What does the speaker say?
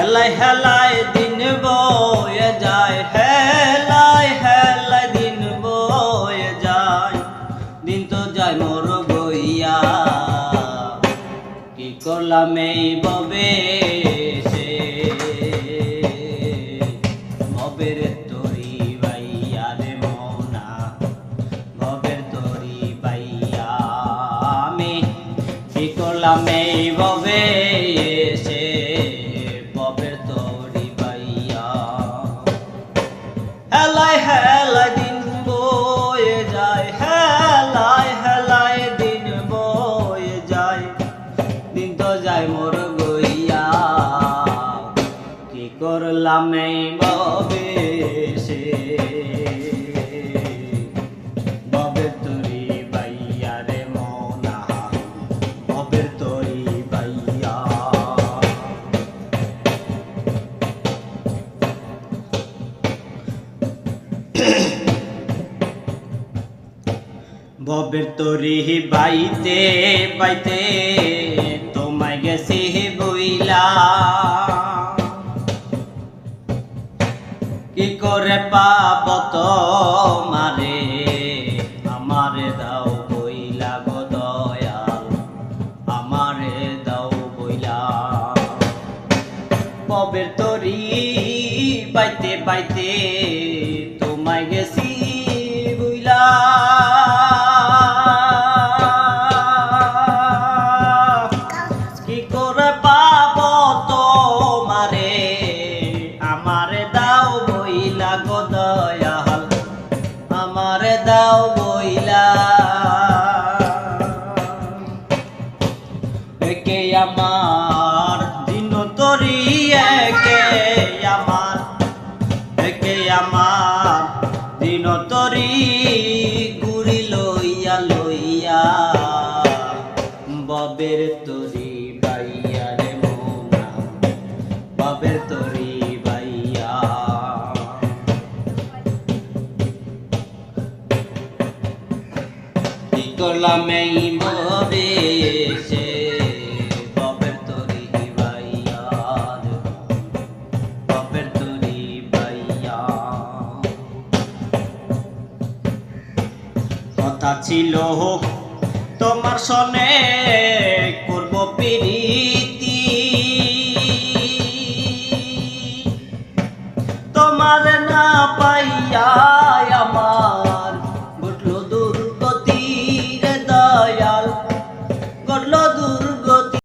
হেলাই হেলাই দিন বয়ে যায়, হেলাই হেলাই দিন বয়ে যায়, দিন তো যায় মোর বইয়া। কি করলাম এই ববে সে, ববের তরি বাইয়া রে মনা, ববের তরি বাইয়া। আমি কি করলাম এই ববে সে, ববের তরি বাইয়া। হেলাই হেলাই দিন বয়ে যায়, হেলাই হেলাই দিন বয়ে যায়, দিন তো যায় মোর গইয়া। কি করলাম এই ববে সে, ববের তরি বাইয়া রে মনা, ববের তরি বাইয়া। ববের তরি বাইতে বাইতে তোমায় গেছি বইলা। কি করে পাব তোমারে, আমারে দাও বইলা গো দয়াল, আমারে দাও বইলা। ববের তরি বাইতে বাইতে তোমায় গেছি বইলা। কি করে পাব তোমারে, আমারে দাও বইলা গো দয়াল, আমারে দাও বইলা। একে আমার দিন তরি, একে আমার, একে আমার দিন তরি, গুড়ি লইয়া লইয়া, ববের তরি বাইয়া রে মনা, ববের তরি বাইয়া। কি করলাম এই ববে সে, ববের তরি বাইয়া, ববের তরি বাইয়া। কথা ছিল তোমার সনে